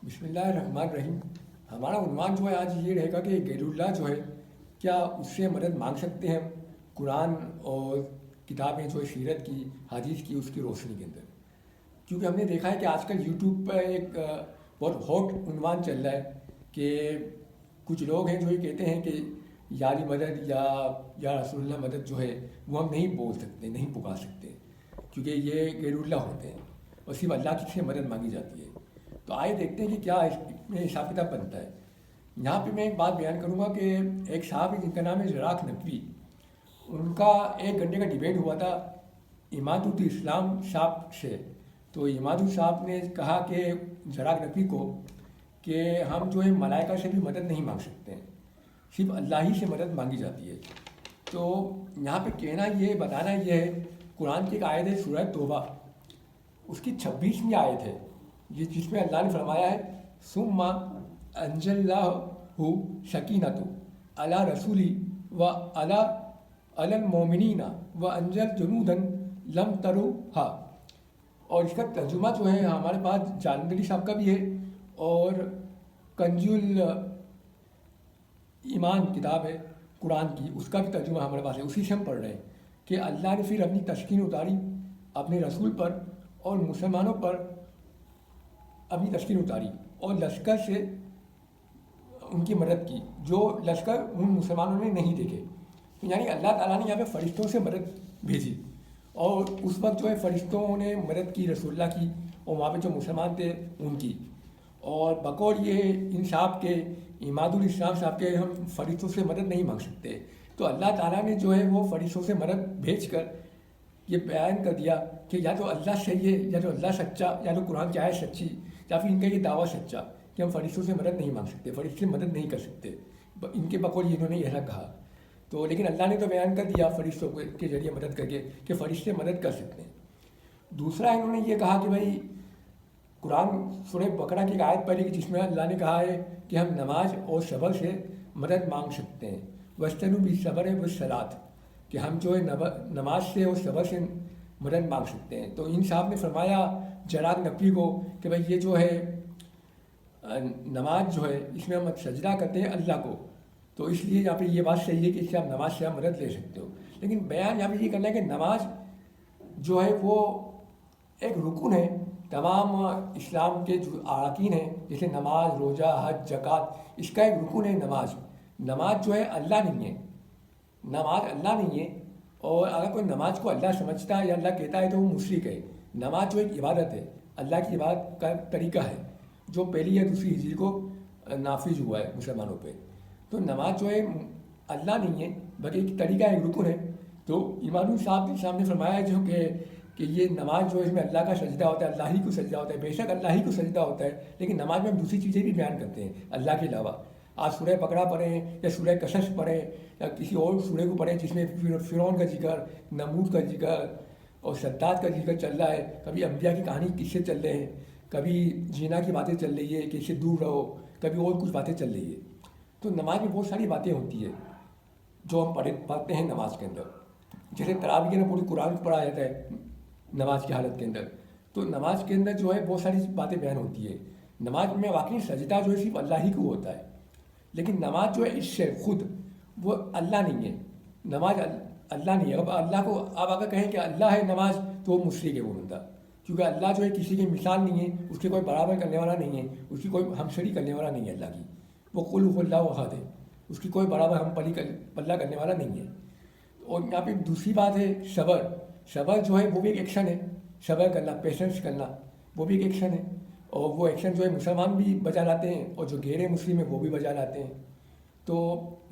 بسم اللہ الرحمن الرحیم. ہمارا عنوان جو ہے آج یہ رہے گا کہ غیر اللہ جو ہے کیا اس سے مدد مانگ سکتے ہیں قرآن اور کتابیں جو ہے سیرت کی حدیث کی اس کی روشنی کے اندر. کیونکہ ہم نے دیکھا ہے کہ آج کل یوٹیوب پر ایک بہت ہاٹ عنوان چل رہا ہے کہ کچھ لوگ ہیں جو یہ کہتے ہیں کہ یاری مدد یا رسول اللہ مدد جو ہے وہ ہم نہیں بول سکتے, نہیں پکار سکتے, کیونکہ یہ غیر اللہ ہوتے ہیں اور صرف اللہ کی سے مدد مانگی جاتی ہے. تو آئے دیکھتے ہیں کہ کیا اس میں حساب کتاب بنتا ہے. یہاں پہ میں ایک بات بیان کروں گا کہ ایک صاحب جن کا نام ہے زراق نقوی, ان کا 1 گھنٹے کا ڈیبیٹ ہوا تھا اماد الاسلام صاحب سے. تو اماد صاحب نے کہا کہ زراق نقوی کو کہ ہم جو ہے ملائکہ سے بھی مدد نہیں مانگ سکتے ہیں, صرف اللہ ہی سے مدد مانگی جاتی ہے. تو یہاں پہ کہنا یہ بتانا یہ ہے, قرآن کی ایک آیت ہے سورہ توبہ, اس کی 26ویں آیت ہے جس میں اللہ نے فرمایا ہے ثم انزلنہ سکینۃ علی رسولی و علی المؤمنین و انزل جنودا لم تروہا. اور اس کا ترجمہ جو ہے ہمارے پاس جاندلی صاحب کا بھی ہے اور کنز ایمان کتاب ہے قرآن کی, اس کا بھی ترجمہ ہمارے پاس ہے, اسی سے ہم پڑھ رہے ہیں کہ اللہ نے پھر اپنی تسکین اتاری اپنے رسول پر اور مسلمانوں پر اپنی تسکین اتاری اور لشکر سے ان کی مدد کی جو لشکر ان مسلمانوں نے نہیں دیکھے. تو یعنی اللہ تعالیٰ نے یہاں پہ فرشتوں سے مدد بھیجی اور اس وقت جو ہے فرشتوں نے مدد کی رسول اللہ کی اور وہاں پہ جو مسلمان تھے ان کی. اور بقول یہ انصاف کے اماد الاسلام صاحب کے ہم فرشتوں سے مدد نہیں مانگ سکتے. تو اللہ تعالیٰ نے جو ہے وہ فرشتوں سے مدد بھیج کر یہ بیان کر دیا کہ یا تو اللہ صحیح ہے, یا تو اللہ سچا, یا تو قرآن کی آیت سچی, یا پھر ان کا یہ دعویٰ سچا کہ ہم فرشتوں سے مدد نہیں مانگ سکتے, فرشتے سے مدد نہیں کر سکتے. ان کے بقول انہوں نے ایسا کہا. تو لیکن اللہ نے تو بیان کر دیا فرشتوں کے ذریعے مدد کر کے کہ فرشتے مدد کر سکتے ہیں. دوسرا انہوں نے یہ کہا کہ بھائی قرآن سورہ بقرہ کی ایک آیت پڑھی جس میں اللہ نے کہا ہے کہ ہم نماز اور صبر سے مدد مانگ سکتے ہیں, وَاسْتَعِينُوا بِالصَّبْرِ وَالصَّلَاةِ, کہ ہم جو ہے نماز سے اور صبر سے مدد مانگ سکتے ہیں. تو ان صاحب نے فرمایا زراق نقوی کو کہ بھائی یہ جو ہے نماز جو ہے اس میں ہم سجدہ کرتے ہیں اللہ کو, تو اس لیے یہاں پہ یہ بات صحیح ہے کہ اس سے آپ نماز سے آپ مدد لے سکتے ہو. لیکن بیان یہاں پہ یہ کرنا ہے کہ نماز جو ہے وہ ایک رکن ہے تمام اسلام کے جو اراکین ہیں, جیسے نماز, روزہ, حج, زکوٰۃ, اس کا ایک رکن ہے نماز. نماز جو ہے اللہ نہیں ہے, نماز اللہ نہیں ہے. اور اگر کوئی نماز کو اللہ سمجھتا ہے یا اللہ کہتا ہے تو وہ مشرک ہے. نماز جو ایک عبادت ہے, اللہ کی عبادت کا طریقہ ہے جو پہلی یا دوسری ہجری کو نافذ ہوا ہے مسلمانوں پہ. تو نماز جو ہے اللہ نہیں ہے بلکہ ایک طریقہ ایک رکن ہے. تو امام صاحب کے سامنے فرمایا ہے جو کہ یہ نماز جو ہے اس میں اللہ کا سجدہ ہوتا ہے, اللہ ہی کو سجدہ ہوتا ہے. بے شک اللہ ہی کو سجدہ ہوتا ہے, لیکن نماز میں ہم دوسری چیزیں بھی بیان کرتے ہیں اللہ کے علاوہ. آپ سورہ بقرہ پڑھیں یا سورہ قصص پڑھیں یا کسی اور سورہ کو پڑھیں جس میں فرعون کا ذکر, نمرود کا ذکر اور شداد کا ذکر چل رہا ہے. کبھی انبیاء کی کہانی کس سے چل رہے ہیں, کبھی جینا کی باتیں چل رہی ہے کہ اس سے دور رہو, کبھی اور کچھ باتیں چل رہی ہے. تو نماز میں بہت ساری باتیں ہوتی ہے جو ہم پڑھتے ہیں نماز کے اندر. جیسے تراویح کے اندر پوری قرآن کو پڑھا جاتا ہے نماز کی حالت کے اندر. تو نماز کے اندر جو ہے بہت ساری باتیں بیان ہوتی ہے. نماز میں واقعی سجدہ جو ہے صرف اللہ ہی کو ہوتا ہے, لیکن نماز جو ہے اس سے خود وہ اللہ نہیں ہے. نماز اللہ نہیں ہے. اب اللہ کو آپ اگر کہیں کہ اللہ ہے نماز تو وہ مشرک ہے وہ بندہ, کیونکہ اللہ جو ہے کسی کی مثال نہیں ہے, اس کے کوئی برابر کرنے والا نہیں ہے, اس کی کوئی ہمشری کرنے والا نہیں ہے. اللہ کی وہ قل هو اللہ احد ہے, اس کی کوئی برابر ہم پلہ کرنے والا نہیں ہے. اور یہاں پہ دوسری بات ہے صبر. صبر جو ہے وہ بھی ایک ایکشن ہے, صبر کرنا, پیشنس کرنا, وہ بھی ایک ایکشن ہے. اور وہ ایکشن جو ہے مسلمان بھی بجا لاتے ہیں اور جو غیر مسلم ہیں وہ بھی بجا لاتے ہیں. تو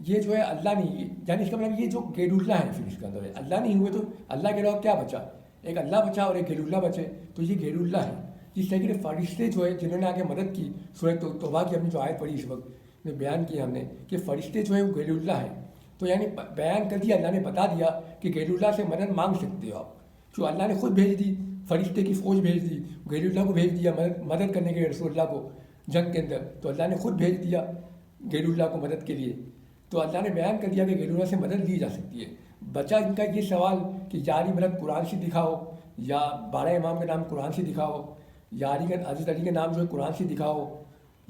یہ جو ہے اللہ نہیں ہے, یعنی اس کا مطلب یہ جو غیر اللہ ہے پھر اس کے اندر ہے. اللہ نہیں ہوئے تو اللہ کے علاوہ کیا بچا, ایک اللہ بچا اور ایک غیر اللہ بچے, تو یہ غیر اللہ ہے. جس طرح کے فرشتے جو ہے جنہوں نے آگے مدد کی, سورہ توبہ کی ہم نے جو آیت پڑھی اس وقت میں بیان کیا ہم نے کہ فرشتے جو ہے وہ غیر اللہ ہیں. تو یعنی بیان کر دیا, اللہ نے بتا دیا کہ غیر اللہ سے مدد مانگ سکتے ہو آپ. جو اللہ نے خود بھیج دی, فرشتے کی فوج بھیج دی, غیر اللہ کو بھیج دیا مدد کرنے کے لیے رسول اللہ کو جنگ کے اندر. تو اللہ نے خود بھیج دیا غیر اللہ کو مدد کے لیے. تو اللہ نے بیان کر دیا کہ غیر اللہ سے مدد لی جا سکتی ہے. بچا ان کا یہ سوال کہ جاری مدد قرآن سے دکھاؤ, یا 12 امام کا نام قرآن سے دکھاؤ, یا حضرت علی کا نام جو ہے قرآن سے دکھاؤ,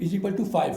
= 5।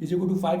= 5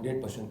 100%।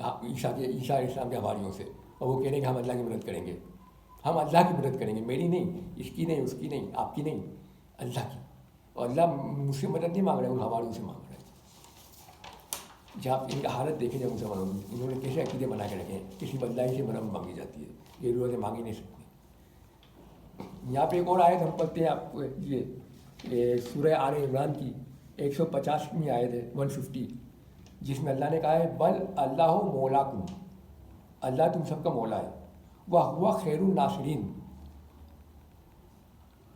عیسیٰ علیہ السلام کے حواریوں سے، اور وہ کہنے کہ ہم اللہ کی مدد کریں گے، ہم اللہ کی مدد کریں گے، میری نہیں، اس کی نہیں، اس کی نہیں، آپ کی نہیں، اللہ کی. اور اللہ مجھ سے مدد نہیں مانگ رہے، ان حواریوں سے مانگ رہے ہیں. جب آپ ان کا حالت دیکھیں جب مسلمانوں کی، انہوں نے کیسے عقیدے بنا کے رکھے ہیں کہ صرف اللہ ہی سے مدد مانگی جاتی ہے، یہ روزیں مانگی نہیں سکتی. یہاں پہ ایک اور آیت ہم پڑھتے ہیں آپ کو، یہ سورہ آل عمران کی 150ویں آیت ہے 150، جس میں اللہ نے کہا ہے بل اللہ مولاکم، اللہ تم سب کا مولا ہے، وہ خیر الناصرین،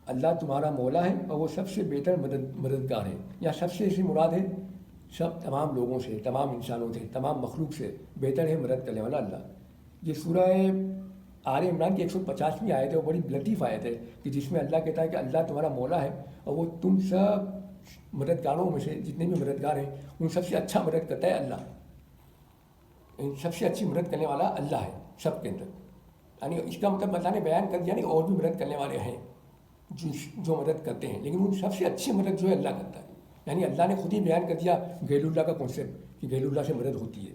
اللہ تمہارا مولا ہے اور وہ سب سے بہتر مددگار ہے. یا سب سے ایسی مراد ہے سب تمام لوگوں سے، تمام انسانوں سے، تمام مخلوق سے بہتر ہے مدد کرنے والا اللہ. یہ سورہ آل عمران کی 150ویں آیت ہے، وہ بڑی لطیف آیت ہے کہ جس میں اللہ کہتا ہے کہ اللہ تمہارا مولا ہے اور وہ تم سب مددگاروں میں سے جتنے بھی مددگار ہیں ان سب سے اچھا مدد کرتا ہے اللہ. ان سب سے اچھی مدد کرنے والا اللہ ہے سب کے اندر. یعنی اس کا مطلب اللہ نے بیان کر دیا نہیں، اور بھی مدد کرنے والے ہیں جو مدد کرتے ہیں، لیکن ان سب سے اچھی مدد جو ہے اللہ کرتا ہے. یعنی اللہ نے خود ہی بیان کر دیا غیر اللہ کا کنسیپٹ کہ غیر اللہ سے مدد ہوتی ہے.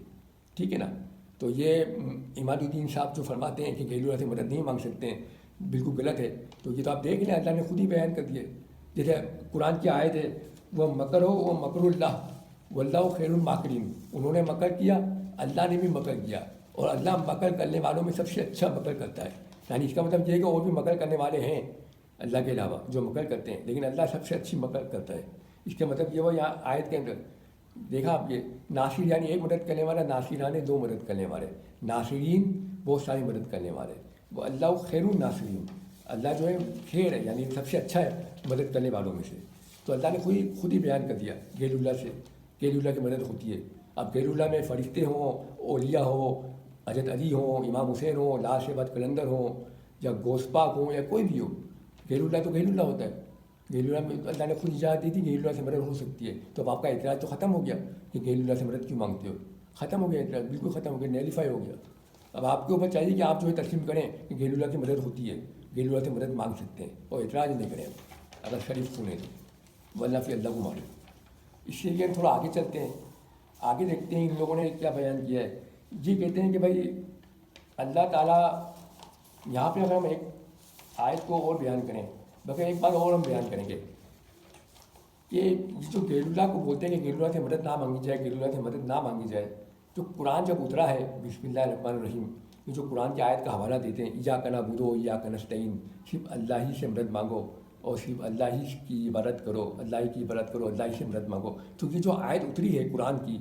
ٹھیک ہے نا. تو یہ عماد الدین صاحب جو فرماتے ہیں کہ غیر اللہ سے مدد نہیں مانگ سکتے ہیں، بالکل غلط ہے. تو یہ تو آپ دیکھ لیں اللہ نے خود ہی بیان کر دیے. جیسے قرآن کی آیت ہے وہ مکر ہو وہ مکر اللہ واللہ خیر الماکرین، انہوں نے مکر کیا، اللہ نے بھی مکر کیا، اور اللہ مکر کرنے والوں میں سب سے اچھا مکر کرتا ہے. یعنی اس کا مطلب یہ ہے کہ اور بھی مکر کرنے والے ہیں اللہ کے علاوہ جو مکر کرتے ہیں، لیکن اللہ سب سے اچھی مکر کرتا ہے. اس کا مطلب یہ ہوا یہاں آیت کے اندر دیکھا آپ، یہ ناصر یعنی ایک مدد کرنے والا، ناصران دو مدد کرنے والے، ناصرین بہت ساری مدد کرنے والے. وہ اللہ خیر الناصرین، اللہ جو ہے خیر ہے، یعنی سب سے اچھا ہے مدد کرنے والوں میں سے. تو اللہ نے خود ہی بیان کر دیا غیر اللہ سے، غیر اللہ کی مدد ہوتی ہے. اب غیر اللہ میں فرشتے ہوں، اولیاء ہوں، حضرت علی ہوں، امام حسین ہوں، لاش بعد قلندر ہوں، یا گوشت پاک ہوں، یا کوئی بھی ہو، غیر اللہ تو غیر اللہ ہوتا ہے. غیر اللہ میں اللہ نے خود اجازت دی تھی غیر اللہ سے مدد ہو سکتی ہے. تو اب آپ کا اعتراض تو ختم ہو گیا کہ غیر اللہ سے مدد کیوں مانگتے ہو، ختم ہو گیا اعتراض، بالکل ختم ہو گیا، نیلیفائی ہو گیا. اب آپ کے اوپر چاہیے کہ آپ جو ہے تسلیم کریں کہ غیر اللہ کی مدد ہوتی ہے، غیر اللہ سے مدد مانگ سکتے ہیں، اور اعتراض نہیں کریں اگر شریف سنیں تو، ورنہ پھر اللہ کو مانگیں. اس لیے ہم تھوڑا آگے چلتے ہیں، آگے دیکھتے ہیں ان لوگوں نے کیا بیان کیا ہے. یہ کہتے ہیں کہ بھائی اللہ تعالیٰ یہاں پہ اگر ہم ایک آیت کو اور بیان کریں، بلکہ ایک بات اور ہم بیان کریں گے کہ جو غیر اللہ کو بولتے ہیں کہ غیر اللہ سے مدد نہ مانگی جائے، غیر اللہ سے مدد نہ مانگی جائے، جو قرآن جب اترا ہے بسم اللہ الرحمن الرحیم، یہ جو قرآن کی آیت کا حوالہ دیتے ہیں ایاک نعبد و ایاک نستعین، صرف اللہ ہی سے مدد مانگو اور صرف اللہ ہی کی عبادت کرو، اللہ ہی کی عبادت کرو، اللہ ہی سے مدد مانگو. تو یہ جو آیت اتری ہے قرآن کی،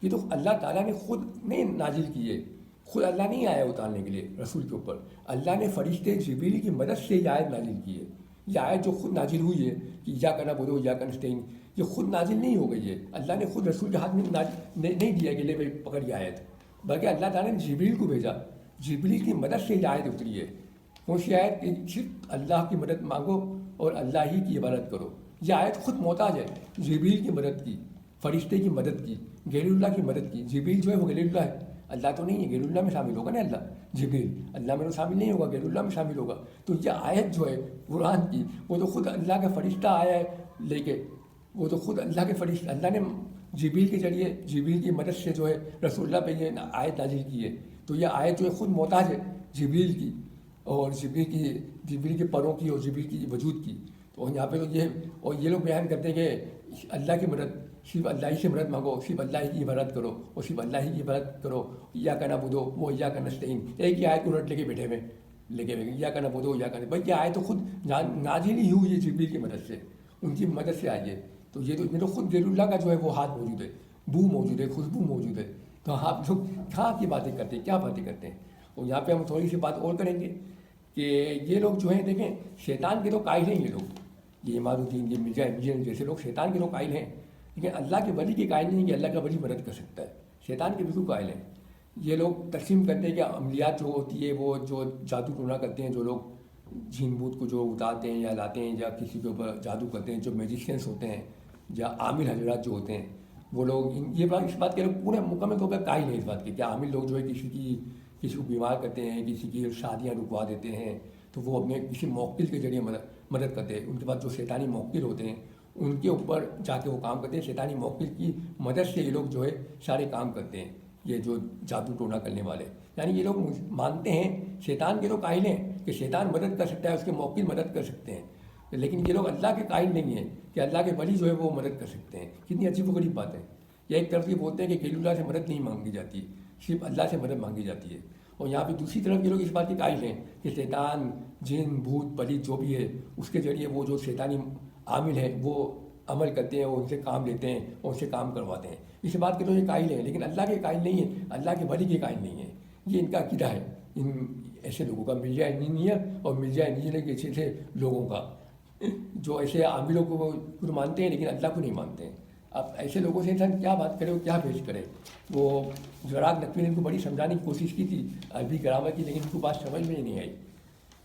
یہ تو اللہ تعالیٰ نے خود نہیں نازل کی ہے، خود اللہ نہیں آیا اتارنے کے لیے رسول کے اوپر، اللہ نے فرشتے جبریل کی مدد سے یہ آیت نازل کی ہے. یہ آیت جو خود نازل ہوئی ہے کہ ایاک نعبد و ایاک نستعین، یہ خود نازل نہیں ہو گئی ہے، اللہ نے خود رسول کے ہاتھ میں نہیں دیا کہ لے بھائی پکڑ یہ آیت، بلکہ اللہ تعالیٰ نے جبریل کو بھیجا، جبریل کی مدد سے یہ آیت اتری ہے. کون سی آیت کہ صرف اللہ کی مدد مانگو اور اللہ ہی کی عبادت کرو. یہ آیت خود محتاج ہے جبریل کی مدد کی، فرشتے کی مدد کی، غیر اللہ کی مدد کی. جبریل جو ہے وہ غیر اللہ ہے، اللہ تو نہیں ہے، غیر اللہ میں شامل ہوگا نا اللہ. جبریل اللہ میں تو شامل نہیں ہوگا، غیر اللہ میں شامل ہوگا. تو یہ آیت جو ہے قرآن کی، وہ تو خود اللہ کا فرشتہ آیا ہے لے کے، وہ تو خود اللہ کے فرشتہ، اللہ نے جبریل کے ذریعے جبریل کی مدد سے جو ہے رسول اللہ پہ یہ آیت نازل کی ہے. تو یہ آیت جو ہے خود محتاج ہے جبریل کی، اور جبریل کے پروں کی، اور جبریل کی وجود کی. تو یہاں پہ تو یہ لوگ بیان کرتے ہیں کہ اللہ کی مدد، صرف اللہ ہی سے مدد مانگو، صرف اللہ ہی کی عبادت کرو، اور صرف اللہ ہی کی عبادت کرو. ایاک نعبد و ایاک نستعین، ایک ہی آیت کو رٹ لے کے بیٹھے ہوئے ایاک نعبد و ایاک نستعین. بھائی یہ آیت تو خود نازل ہی ہوئی ہے جبریل کی مدد سے، ان کی مدد سے آئی ہے. تو یہ تو اس میں تو خود غیر اللہ کا جو ہے وہ ہاتھ موجود ہے، بو موجود ہے، خوشبو موجود ہے. تو آپ لوگ کہاں کی باتیں کرتے ہیں، کیا باتیں کرتے ہیں. اور یہاں پہ ہم تھوڑی سی بات اور کریں گے کہ یہ لوگ جو ہیں دیکھیں شیطان کے تو قائل ہیں، یہ لوگ، یہ عماد الدین، یہ مرزا انجین جیسے لوگ شیطان کے تو قائل ہیں، لیکن اللہ کے ولی کے قائل نہیں کہ اللہ کا ولی مدد کر سکتا ہے. شیطان کے بالکل قائل ہیں. یہ لوگ تقسیم کرتے ہیں کہ عملیات جو ہوتی ہے وہ جو جادو ٹونا کرتے ہیں، جو لوگ جھین بوت کو جو اتارتے ہیں یا لاتے ہیں یا کسی کے اوپر جادو کرتے ہیں، جو میجیشینس ہوتے ہیں یا عامل حضرات جو ہوتے ہیں، وہ لوگ اس بات کے لوگ پورے مکمل طور پر قائل ہیں اس بات کے کہ عامل لوگ جو ہے کسی کو بیمار کرتے ہیں، کسی کی شادیاں رکوا دیتے ہیں، تو وہ اپنے کسی موکل کے ذریعے مدد کرتے ہیں. ان کے پاس جو شیطانی موکل ہوتے ہیں ان کے اوپر جا کے وہ کام کرتے ہیں، شیطانی موکل کی مدد سے یہ لوگ جو ہے سارے کام کرتے ہیں. یہ جو جادو ٹونا کرنے والے، یعنی یہ لوگ مانتے ہیں شیطان کے، تو قائل ہیں کہ شیطان مدد کر سکتا ہے، اس کے موکل مدد کر سکتے ہیں، لیکن یہ لوگ اللہ کے قائل نہیں ہیں کہ اللہ کے ولی جو ہے وہ مدد کر سکتے ہیں۔ کتنی عجیب و غریب بات ہے۔ یا ایک طرف یہ بولتے ہیں کہ غیر اللہ سے مدد نہیں مانگی جاتی، صرف اللہ سے مدد مانگی جاتی ہے، اور یہاں پہ دوسری طرف یہ لوگ اس بات کے قائل ہیں کہ شیطان، جن، بھوت، پلیت جو بھی ہے، اس کے ذریعے وہ جو شیطانی عامل ہیں وہ عمل کرتے ہیں، وہ ان سے کام لیتے ہیں اور ان سے کام کرواتے ہیں۔ اس بات کے تو یہ قائل ہیں، لیکن اللہ کے قائل نہیں ہیں، اللہ کے ولی کے قائل نہیں ہیں۔ یہ ان کا عقیدہ ہے، ان ایسے لوگوں کا، مل جائے انجینئر اور مل جائے انجینئر کے ایسے لوگوں کا، جو ایسے عاملوں کو خود مانتے ہیں لیکن اللہ کو نہیں مانتے ہیں۔ اب ایسے لوگوں سے انسان کیا بات کرے اور کیا پیش کرے؟ وہ زراعت نقوی نے ان کو بڑی سمجھانے کی کوشش کی تھی عربی گرامر کی، لیکن ان کو بات سمجھ میں نہیں آئی۔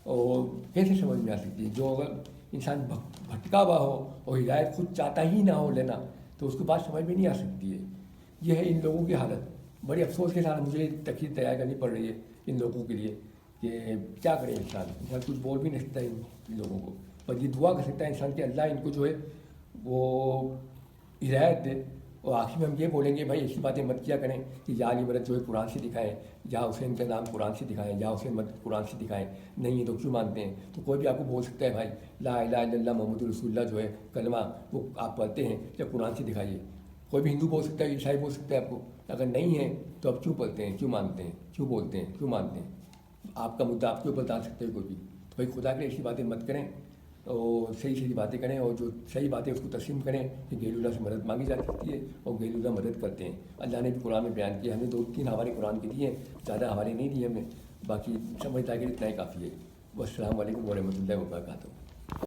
اور کیسے سمجھ میں آ سکتی ہے؟ جو اگر انسان بھٹکا ہوا ہو اور ہدایت خود چاہتا ہی نہ ہو لینا، تو اس کو بات سمجھ میں نہیں آ سکتی ہے۔ یہ ہے ان لوگوں کی حالت۔ بڑے افسوس کے ساتھ مجھے تقریر تیار کرنی پڑ رہی ہے ان لوگوں کے لیے کہ کیا کرے انسان کچھ بول بھی نہیں سکتا ان لوگوں کو، پر یہ دعا کر سکتا ہے انسان کہ اللہ ان کو جو ہے وہ ہدایت دے۔ اور آخر میں ہم یہ بولیں گے بھائی ایسی باتیں مت کیا کریں کہ یا علی مدد جو ہے قرآن سے دکھائیں، یا حسین کا نام قرآن سے دکھائیں، یا حسین مدد قرآن سے دکھائیں، نہیں ہے تو کیوں مانتے ہیں؟ تو کوئی بھی آپ کو بول سکتا ہے بھائی لا الہ الا اللہ محمد رسول اللہ جو ہے کلمہ وہ آپ پڑھتے ہیں یا قرآن سے دکھائیے۔ کوئی بھی ہندو بول سکتا ہے، عیسائی بول سکتا ہے آپ کو، اگر نہیں ہے تو آپ کیوں پڑھتے ہیں، کیوں مانتے ہیں، کیوں بولتے ہیں، کیوں مانتے ہیں؟ آپ کا مدعا آپ کے اوپر ڈال سکتے ہیں کوئی بھی۔ تو بھائی خدا کے لیے ایسی باتیں مت کریں، اور صحیح باتیں کریں، اور جو صحیح باتیں اس کو تسلیم کریں کہ غیر اللہ سے مدد مانگی جا سکتی ہے اور غیر اللہ مدد کرتے ہیں۔ اللہ نے بھی قرآن میں بیان کیا، ہمیں 2-3 حوالے قرآن کے دیے ہیں، زیادہ حوالے نہیں دیے ہمیں، باقی سمجھتا ہے کہ اتنا ہی کافی ہے۔ والسلام علیکم ورحمۃ اللہ وبرکاتہ۔